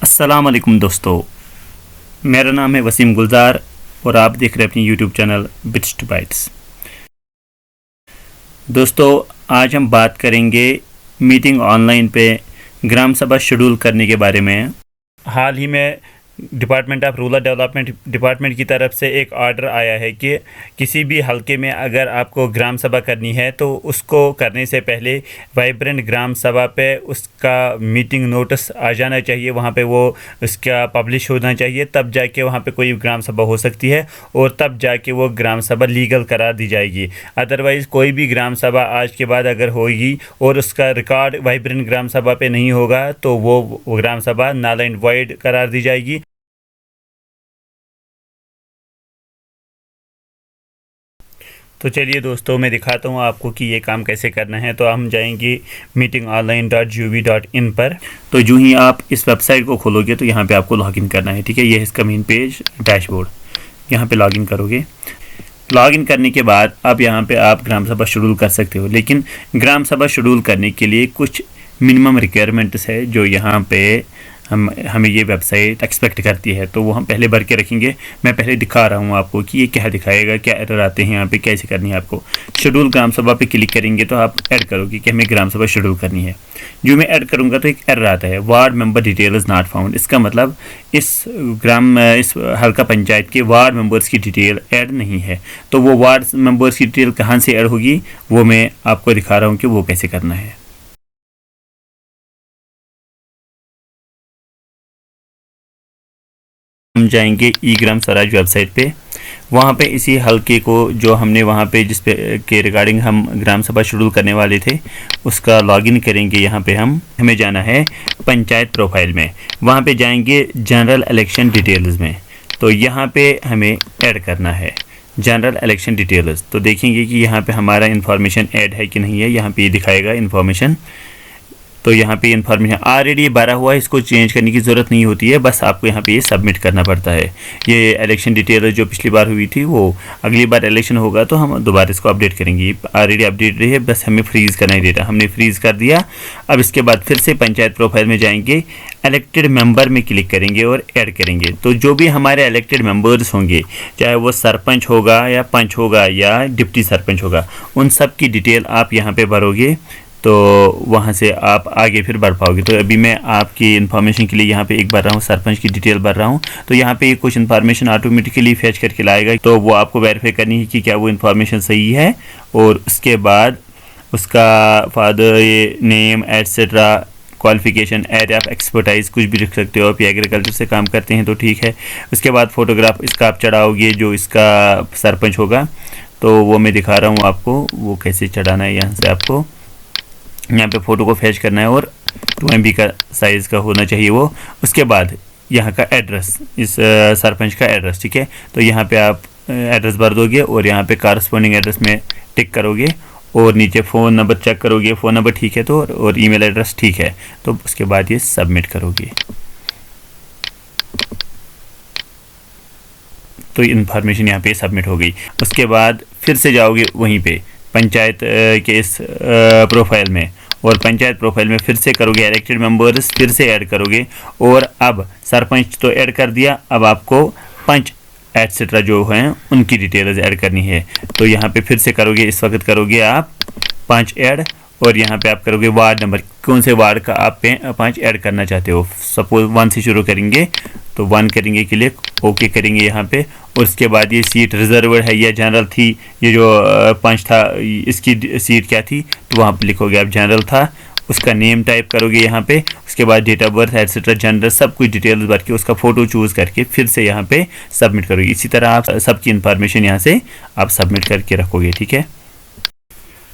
अस्सलाम वालेकुम दोस्तों, मेरा नाम है वसीम गुलजार और आप देख रहे हैं अपनी YouTube channel bits two bytes. दोस्तों, आज हम बात करेंगे मीटिंग ऑनलाइन पे ग्राम सभा शेड्यूल करने के बारे में। हाल ही में department of rural development department की तरफ से एक ऑर्डर आया है कि किसी भी हलके में अगर आपको ग्राम सभा करनी है तो उसको करने से पहले वाइब्रेंट ग्राम सभा पे उसका मीटिंग नोटिस आ जाना चाहिए, वहाँ पे वो उसका पब्लिश होना चाहिए, तब जाके वहाँ पे कोई ग्राम सभा हो सकती है और तब जाके वो ग्राम सभा लीगल करार दी जाएगी। अदरवाइज़ कोई भी ग्राम सभा आज के बाद अगर होगी और उसका रिकॉर्ड वाइब्रेंट ग्राम सभा पे नहीं होगा तो वो ग्राम सभा नल एंड वॉइड करार दी जाएगी। तो चलिए दोस्तों, मैं दिखाता हूँ आपको कि ये काम कैसे करना है। तो हम जाएंगे meetingonline.gov.in पर। तो जो ही आप इस वेबसाइट को खोलोगे तो यहाँ पे आपको लॉगिन करना है, ठीक है। ये इसका मेन पेज डैशबोर्ड, यहाँ पे लॉगिन करोगे। लॉगिन करने के बाद अब यहाँ पे आप ग्राम सभा शेड्यूल कर सकते हो, लेकिन ग्राम सभा शेड्यूल करने के लिए कुछ मिनिमम रिक्वायरमेंट्स है जो यहाँ पे हमें ये वेबसाइट एक्सपेक्ट करती है, तो वो हम पहले भर के रखेंगे। मैं पहले दिखा रहा हूँ आपको कि ये क्या दिखाएगा, क्या एरर आते हैं यहाँ पे, कैसे करनी है आपको। शेड्यूल ग्राम सभा पे क्लिक करेंगे तो आप ऐड करोगे कि हमें ग्राम सभा शेड्यूल करनी है। जो मैं ऐड करूँगा तो एक एरर आता है, ward member detail is not found. इसका मतलब इस हल्का पंचायत के वार्ड मेंबर्स की डिटेल ऐड नहीं है। तो वो वार्ड मेंबर्स की डिटेल कहाँ से ऐड होगी वो मैं आपको दिखा रहा हूँ कि वो कैसे करना है। हम जाएंगे ई ग्राम स्वराज वेबसाइट पे। वहाँ पे इसी हलके को जो हमने वहाँ पे जिस पे के रिगार्डिंग हम ग्राम सभा शेड्यूल करने वाले थे उसका लॉगिन करेंगे। यहाँ पे हमें जाना है पंचायत प्रोफाइल में, वहाँ पे जाएंगे जनरल इलेक्शन डिटेल्स में। तो यहाँ पे हमें ऐड करना है जनरल इलेक्शन डिटेल्स। तो देखेंगे कि यहाँ पे हमारा इन्फॉर्मेशन ऐड है कि नहीं है। यहाँ पे ये दिखाएगा इन्फॉर्मेशन। तो यहाँ पे इन्फॉर्मेशन ऑलरेडी भरा हुआ है, इसको चेंज करने की ज़रूरत नहीं होती है, बस आपको यहाँ पे ये सबमिट करना पड़ता है। ये इलेक्शन डिटेल जो पिछली बार हुई थी वो अगली बार इलेक्शन होगा तो हम दोबारा इसको अपडेट करेंगे। ऑलरेडी अपडेट रही है, बस हमें फ्रीज़ करना ही डेटा, हमने फ्रीज़ कर दिया। अब इसके बाद फिर से पंचायत प्रोफाइल में जाएंगे, इलेक्टेड मेंबर में क्लिक करेंगे और ऐड करेंगे। तो जो भी हमारे इलेक्टेड मेंबर्स होंगे, चाहे वो सरपंच होगा या पंच होगा या डिप्टी सरपंच होगा, उन सब की डिटेल आप यहाँ पे भरोगे तो वहाँ से आप आगे फिर बढ़ पाओगे। तो अभी मैं आपकी इन्फॉर्मेशन के लिए यहाँ पे एक भर रहा हूँ, सरपंच की डिटेल भर रहा हूँ। तो यहाँ पे कुछ इन्फॉर्मेशन ऑटोमेटिकली फैच करके लाएगा, तो वो आपको वेरीफाई करनी है कि क्या वो इन्फॉर्मेशन सही है। और उसके बाद उसका father name etcetera, qualification, area of expertise कुछ भी लिख सकते हो। आप एग्रीकल्चर से काम करते हैं तो ठीक है। उसके बाद फ़ोटोग्राफ इसका आप चढ़ाओगे जो इसका सरपंच होगा, तो वो मैं दिखा रहा हूँ आपको वो कैसे चढ़ाना है। यहाँ से आपको यहाँ पे फ़ोटो को फैच करना है और 2 MB का साइज़ का होना चाहिए वो। उसके बाद यहाँ का एड्रेस, इस सरपंच का एड्रेस, ठीक है। तो यहाँ पे आप एड्रेस भर दोगे और यहाँ पे कारस्पॉन्डिंग एड्रेस में टिक करोगे और नीचे फ़ोन नंबर चेक करोगे, फ़ोन नंबर ठीक है तो, और ईमेल एड्रेस ठीक है तो उसके बाद ये सबमिट करोगे। तो इन्फॉर्मेशन यहाँ पे सबमिट हो गई। उसके बाद फिर से जाओगे वहीं पे पंचायत के इस प्रोफाइल में, और पंचायत प्रोफाइल में फिर से करोगे इलेक्टेड मेंबर्स, फिर से ऐड करोगे। और अब सरपंच तो ऐड कर दिया, अब आपको पंच एटसेट्रा जो हैं उनकी डिटेल्स ऐड करनी है। तो यहाँ पे फिर से करोगे, इस वक्त करोगे आप पंच ऐड, और यहाँ पे आप करोगे वार्ड नंबर, कौन से वार्ड का आप पंच ऐड करना चाहते हो। सपोज 1 से शुरू करेंगे तो 1 करेंगे, क्लिक ओके करेंगे यहाँ पे। और उसके बाद ये सीट रिजर्व्ड है या जनरल थी, ये जो पंच था इसकी सीट क्या थी, तो वहाँ पे लिखोगे आप जनरल था। उसका नेम टाइप करोगे यहाँ पे, उसके बाद date of birth etcetera gender सब कुछ डिटेल्स भर के उसका फ़ोटो चूज़ करके फिर से यहाँ पे सबमिट करोगे। इसी तरह आप सबकी इन्फॉर्मेशन यहाँ से आप सबमिट करके रखोगे, ठीक है।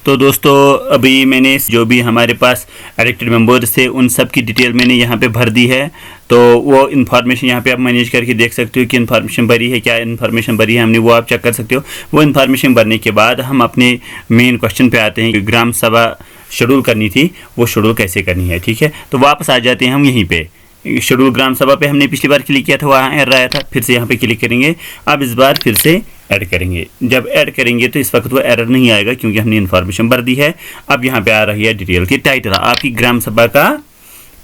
तो दोस्तों, अभी मैंने जो भी हमारे पास इलेक्टेड मेंबर्स थे उन सब की डिटेल मैंने यहाँ पे भर दी है। तो वो इन्फॉर्मेशन यहाँ पे आप मैनेज करके देख सकते हो कि इन्फॉर्मेशन भरी है, क्या इन्फॉर्मेशन भरी है हमने, वो आप चेक कर सकते हो। वो इन्फॉर्मेशन भरने के बाद हम अपने मेन क्वेश्चन पे आते हैं, ग्राम सभा शेड्यूल करनी थी वो शेड्यूल कैसे करनी है, ठीक है। तो वापस आ जाते हैं हम यहीं पे शेड्यूल ग्राम सभा पे। हमने पिछली बार क्लिक किया था, वहाँ एरर आया था, फिर से यहाँ पे क्लिक करेंगे। अब इस बार फिर से ऐड करेंगे। जब ऐड करेंगे तो इस वक्त वो एरर नहीं आएगा क्योंकि हमने इन्फॉर्मेशन भर दी है। अब यहाँ पे आ रही है डिटेल की टाइटल, आपकी ग्राम सभा का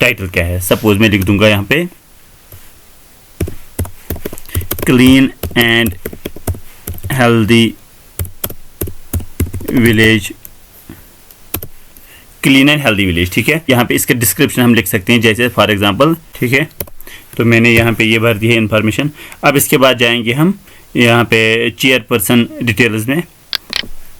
टाइटल क्या है। सपोज मैं लिख दूंगा यहाँ पे clean and healthy village, clean and healthy village, ठीक है। यहाँ पे इसके डिस्क्रिप्शन हम लिख सकते हैं, जैसे फॉर एग्जांपल, ठीक है। तो मैंने यहाँ पे ये भर दी है इन्फॉर्मेशन। अब इसके बाद जाएंगे हम यहाँ पे चेयरपर्सन डिटेल्स में।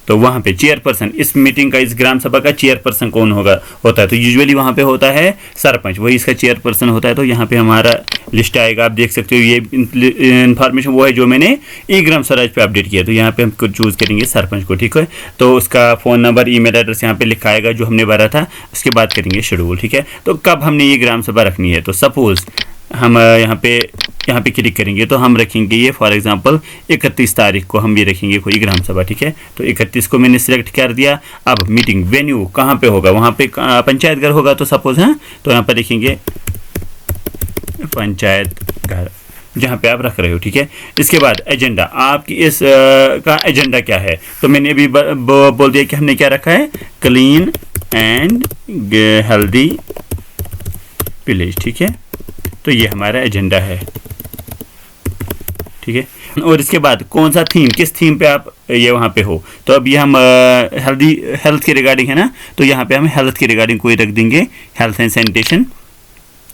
तो वहाँ पे चेयरपर्सन, इस मीटिंग का, इस ग्राम सभा का चेयरपर्सन कौन होता है? तो यूजुअली वहाँ पे होता है सरपंच, वही इसका चेयरपर्सन होता है। तो यहाँ पे हमारा लिस्ट आएगा, आप देख सकते हो। ये इन्फॉर्मेशन वो है जो मैंने ई ग्राम स्वराज पे अपडेट किया। तो यहाँ पे हम चूज़ करेंगे सरपंच को, ठीक है। तो उसका फ़ोन नंबर, ईमेल एड्रेस यहाँ पे लिखा आएगा जो हमने भरा था। उसके बाद करेंगे शेड्यूल, ठीक है। तो कब हमने ये ग्राम सभा रखनी है? तो सपोज़ हम यहाँ पे क्लिक करेंगे तो हम रखेंगे ये फॉर एग्जांपल 31 तारीख को हम ये रखेंगे कोई ग्राम सभा, ठीक है। तो 31 को मैंने सिलेक्ट कर दिया। अब मीटिंग वेन्यू कहाँ पे होगा? वहाँ पे पंचायत घर होगा। तो सपोज है, तो यहाँ पर लिखेंगे पंचायत घर, जहाँ पे आप रख रहे हो, ठीक है। इसके बाद एजेंडा, आपकी इस का एजेंडा क्या है? तो मैंने अभी बोल दिया कि हमने क्या रखा है, क्लीन एंड हेल्दी विलेज, ठीक है। तो ये हमारा एजेंडा है, ठीक है। और इसके बाद कौन सा थीम, किस थीम पे आप ये वहाँ पे हो? तो अब ये हम हेल्थ के रिगार्डिंग है ना, तो यहाँ पे हम हेल्थ के रिगार्डिंग कोई रख देंगे, हेल्थ एंड सैनिटेशन,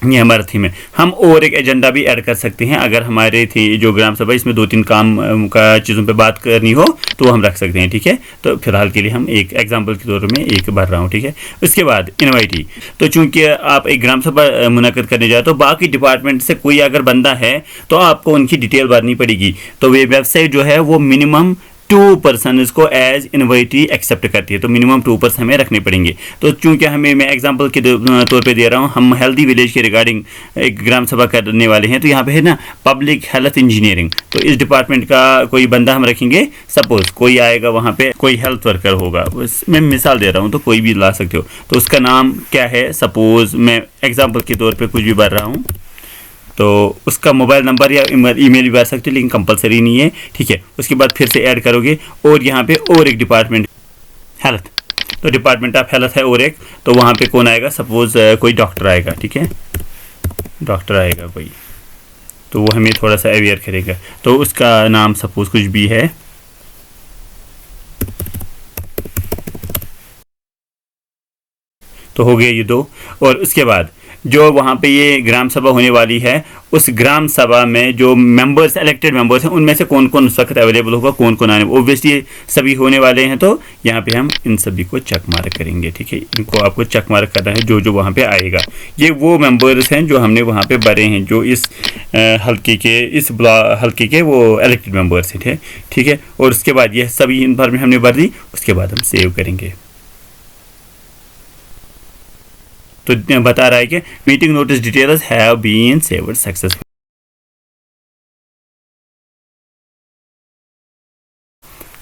ये हमारा थीम है। हम और एक एजेंडा भी ऐड कर सकते हैं अगर हमारे थी जो ग्राम सभा इसमें 2-3 काम का चीज़ों पे बात करनी हो तो हम रख सकते हैं, ठीक है। तो फिलहाल के लिए हम एक एग्जांपल के तौर में एक भर रहा हूँ, ठीक है। उसके बाद इनवाइटी, तो चूंकि आप एक ग्राम सभा मुनक़द करने जाए तो बाकी डिपार्टमेंट से कोई अगर बंदा है तो आपको उनकी डिटेल भरनी पड़ेगी। तो वे वेबसाइट जो है वो मिनिमम 2 पर्सन इसको एज इनवाइटी एक्सेप्ट करती है। तो मिनिमम 2 पर्सन हमें रखने पड़ेंगे। तो चूंकि हमें, मैं एग्जांपल के तौर पे दे रहा हूँ, हम हेल्दी विलेज के रिगार्डिंग एक ग्राम सभा करने वाले हैं। तो यहाँ पे है ना पब्लिक हेल्थ इंजीनियरिंग, तो इस डिपार्टमेंट का कोई बंदा हम रखेंगे। सपोज कोई आएगा, वहाँ पे कोई हेल्थ वर्कर होगा, मैं मिसाल दे रहा हूँ तो कोई भी ला सकते हो। तो उसका नाम क्या है? सपोज मैं एग्जाम्पल के तौर पर कुछ भी भर रहा हूँ, तो उसका मोबाइल नंबर या ईमेल भी भर सकते हो, लेकिन कंपलसरी नहीं है, ठीक है। उसके बाद फिर से ऐड करोगे और यहाँ पे और एक डिपार्टमेंट हेल्थ, तो डिपार्टमेंट ऑफ हेल्थ है और एक, तो वहाँ पे कौन आएगा? सपोज कोई डॉक्टर आएगा, ठीक है, डॉक्टर आएगा कोई, तो वो हमें थोड़ा सा अवेयर करेगा। तो उसका नाम सपोज कुछ भी है, तो हो गया ये 2। और उसके बाद जो वहाँ पे ये ग्राम सभा होने वाली है, उस ग्राम सभा में जो मेंबर्स, इलेक्टेड मेंबर्स हैं, उनमें से कौन कौन उस वक्त अवेलेबल होगा, कौन कौन आने, ओब्वियसली सभी होने वाले हैं। तो यहाँ पे हम इन सभी को चेक मार्क करेंगे, ठीक है। इनको आपको चेक मार्क करना है जो जो वहाँ पे आएगा। ये वो मेंबर्स हैं जो हमने वहाँ पे भरे हैं, जो इस हल्के के वो इलेक्टेड मेंबर्स हैं, ठीक है। और उसके बाद ये सभी इन्फॉर्मेशन हमने भर दी। उसके बाद हम सेव करेंगे। तो बता रहा है कि meeting notice details have been saved successful.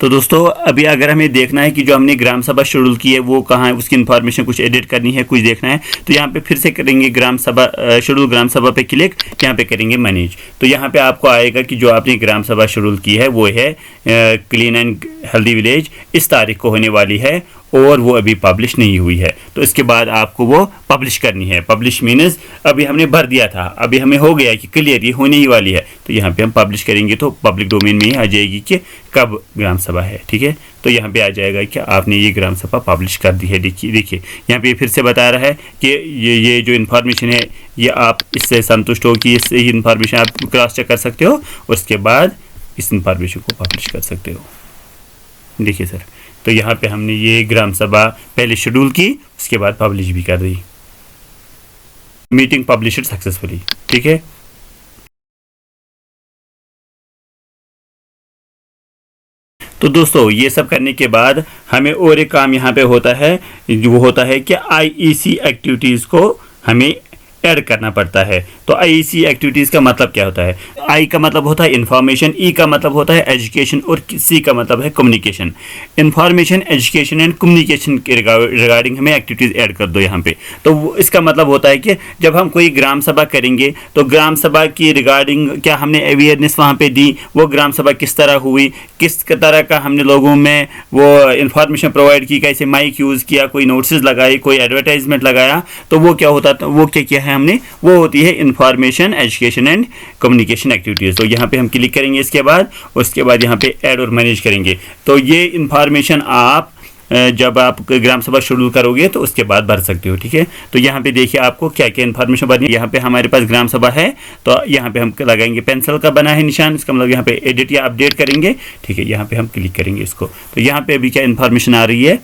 तो दोस्तों अभी अगर हमें देखना है कि जो हमने ग्राम सभा शेड्यूल की है वो कहाँ है, उसकी इन्फॉर्मेशन कुछ एडिट करनी है, कुछ देखना है, तो यहाँ पे फिर से करेंगे ग्राम सभा शेड्यूल, ग्राम सभा पे क्लिक, यहाँ पे करेंगे मैनेज। तो यहाँ पे आपको आएगा कि जो आपने ग्राम सभा शेड्यूल की है वो है क्लीन एंड हेल्दी विलेज, इस तारीख को होने वाली है और वो अभी पब्लिश नहीं हुई है। तो इसके बाद आपको वो पब्लिश करनी है। पब्लिश मीन्स अभी हमने भर दिया था, अभी हमें हो गया कि क्लियर ये होने ही वाली है। तो यहाँ पे हम पब्लिश करेंगे तो पब्लिक डोमेन में ही आ जाएगी कि कब ग्राम सभा है, ठीक है। तो यहाँ पे आ जाएगा कि आपने ये ग्राम सभा पब्लिश कर दी है। देखिए यहाँ पे फिर से बता रहा है कि ये जो इन्फॉर्मेशन है ये आप इससे संतुष्ट हो कि इससे ही इन्फॉर्मेशन आप क्रॉस चेक कर सकते हो, उसके बाद इस इन्फॉर्मेशन को पब्लिश कर सकते हो। देखिए सर, तो यहाँ पे हमने ये ग्राम सभा पहले शेड्यूल की, उसके बाद पब्लिश भी कर दी। मीटिंग पब्लिश्ड सक्सेसफुली, ठीक है। तो दोस्तों ये सब करने के बाद हमें और एक काम यहाँ पे होता है, वो होता है कि IEC एक्टिविटीज़ को हमें ऐड करना पड़ता है। तो IEC एक्टिविटीज़ का मतलब क्या होता है? I का मतलब होता है इन्फॉर्मेशन, E का मतलब होता है एजुकेशन और C का मतलब है communication. Information, education and communication के रिगार्डिंग हमें एक्टिविटीज़ ऐड कर दो यहाँ पे। तो इसका मतलब होता है कि जब हम कोई ग्राम सभा करेंगे तो ग्राम सभा की रिगार्डिंग क्या हमने अवेयरनेस वहाँ पे दी, वो ग्राम सभा किस तरह हुई, किस तरह का हमने लोगों में वो इन्फॉर्मेशन प्रोवाइड की, कैसे माइक यूज़ किया, कोई नोटिस लगाई, कोई एडवर्टाइजमेंट लगाया, तो वो क्या होता, वो क्या किया है हमने, वो होती है information, education and communication activities. तो यहाँ पे हम क्लिक करेंगे इसके बाद, उसके बाद यहाँ पे ऐड और मैनेज करेंगे। तो ये इंफॉर्मेशन आप जब आप ग्राम सभा शेड्यूल करोगे तो उसके बाद भर सकते हो, ठीक है। तो यहाँ पे देखिए आपको क्या क्या इन्फॉर्मेशन भरनी है। यहाँ पे हमारे पास ग्राम सभा है, तो यहाँ पे हम लगाएंगे पेंसिल का बना है निशान, इसका मतलब यहाँ पे एडिट या अपडेट करेंगे, ठीक है। यहाँ पे हम क्लिक करेंगे इसको, तो यहाँ पे अभी क्या इन्फॉर्मेशन आ रही है,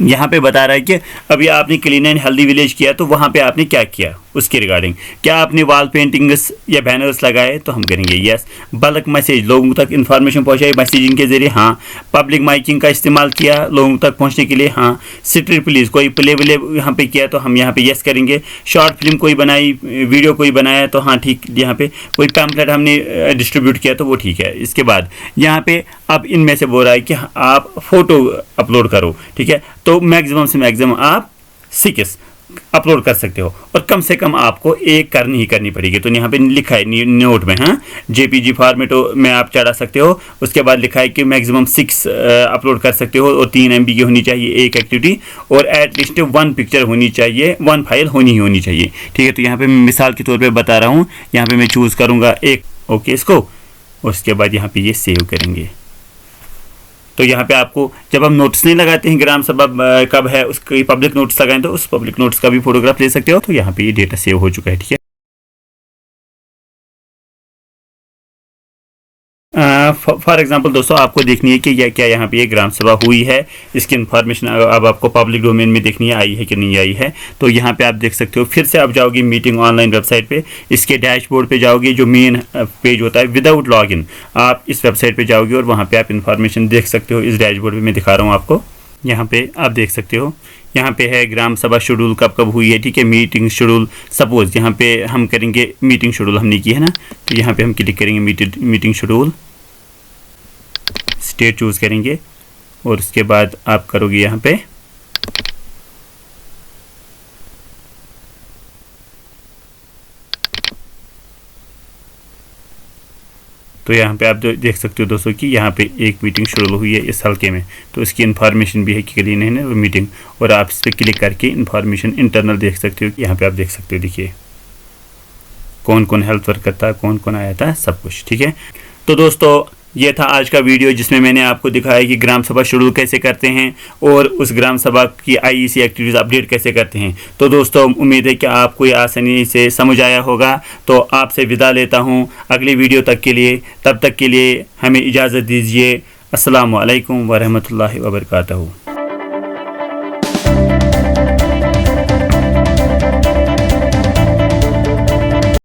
यहाँ पे बता रहा है कि अभी आपने क्लीन एंड हेल्दी विलेज किया, तो वहाँ पे आपने क्या किया उसके रिगार्डिंग, क्या आपने वॉल पेंटिंग्स या बैनर्स लगाए, तो हम करेंगे यस। बल्क मैसेज, लोगों तक इन्फॉर्मेशन पहुँचाई मैसेजिंग के जरिए, हाँ। पब्लिक माइकिंग का इस्तेमाल किया लोगों तक पहुँचने के लिए, हाँ। स्ट्रीट पुलिस, कोई प्ले विले यहाँ पे किया तो हम यहाँ पे यस करेंगे। शॉर्ट फिल्म कोई बनाई, वीडियो कोई बनाया, तो हाँ ठीक। यहाँ पे कोई पैम्पलेट हमने डिस्ट्रीब्यूट किया तो वो ठीक है। इसके बाद यहाँ पे अब इनमें से बोल रहा है कि आप फोटो अपलोड करो, ठीक है। तो मैक्सिमम से मैक्सिमम आप 6 अपलोड कर सकते हो, और कम से कम आपको एक करनी ही करनी पड़ेगी। तो यहाँ पे लिखा है नोट में, हाँ, जेपीजी फॉर्मेट में आप चढ़ा सकते हो। उसके बाद लिखा है कि मैक्सिमम 6 अपलोड कर सकते हो, और 3 MB की होनी चाहिए एक एक्टिविटी, और एटलीस्ट 1 पिक्चर होनी चाहिए, 1 फाइल होनी चाहिए, ठीक है। तो यहाँ पे मैं मिसाल के तौर पर बता रहा हूँ, यहाँ पे मैं चूज़ करूँगा एक, ओके इसको। उसके बाद यहाँ पे ये सेव करेंगे। तो यहाँ पे आपको जब हम नोट्स नहीं लगाते हैं ग्राम सभा कब है, उसकी पब्लिक नोट्स लगाएं, तो उस पब्लिक नोट्स का भी फोटोग्राफ ले सकते हो। तो यहाँ पे ये डेटा सेव हो चुका है, ठीक है। फॉर एग्जांपल दोस्तों, आपको देखनी है कि यह क्या यहाँ पे ये ग्राम सभा हुई है, इसकी इन्फॉर्मेशन अब आपको पब्लिक डोमेन में देखनी है, आई है कि नहीं आई है। तो यहाँ पे आप देख सकते हो। फिर से आप जाओगे मीटिंग ऑनलाइन वेबसाइट पे, इसके डैशबोर्ड पे जाओगे, जो मेन पेज होता है विदाउट लॉगिन, आप इस वेबसाइट पे जाओगे और वहाँ पे आप इन्फॉर्मेशन देख सकते हो। इस डैशबोर्ड पे मैं दिखा रहा हूँ आपको, यहाँ पे आप देख सकते हो। यहाँ पे है ग्राम सभा शेड्यूल कब कब हुई है, ठीक है। मीटिंग शेड्यूल, सपोज यहाँ पे हम करेंगे मीटिंग शेड्यूल हमने की है ना, तो यहाँ पे हम क्लिक करेंगे मीटिंग शेड्यूल, स्टेट चूज़ करेंगे, और उसके बाद आप करोगे यहाँ पे तो यहाँ पे आप देख सकते हो दोस्तों कि यहाँ पे एक मीटिंग शेड्यूल हुई है इस हल्के में, तो इसकी इन्फॉर्मेशन भी है कि क्लीन है ना वो मीटिंग, और आप इस पर क्लिक करके इन्फॉर्मेशन इंटरनल देख सकते हो। यहाँ पे आप देख सकते हो, देखिए कौन कौन हेल्थ वर्क करता है, कौन कौन आया था, सब कुछ, ठीक है। तो दोस्तों ये था आज का वीडियो, जिसमें मैंने आपको दिखाया कि ग्राम सभा शेड्यूल कैसे करते हैं और उस ग्राम सभा की IEC एक्टिविटीज़ अपडेट कैसे करते हैं। तो दोस्तों उम्मीद है कि आपको ये आसानी से समझ आया होगा। तो आपसे विदा लेता हूँ अगली वीडियो तक के लिए, तब तक के लिए हमें इजाज़त दीजिए। अस्सलामु अलैकुम वरहमतुल्लाहि वबरकातुहू।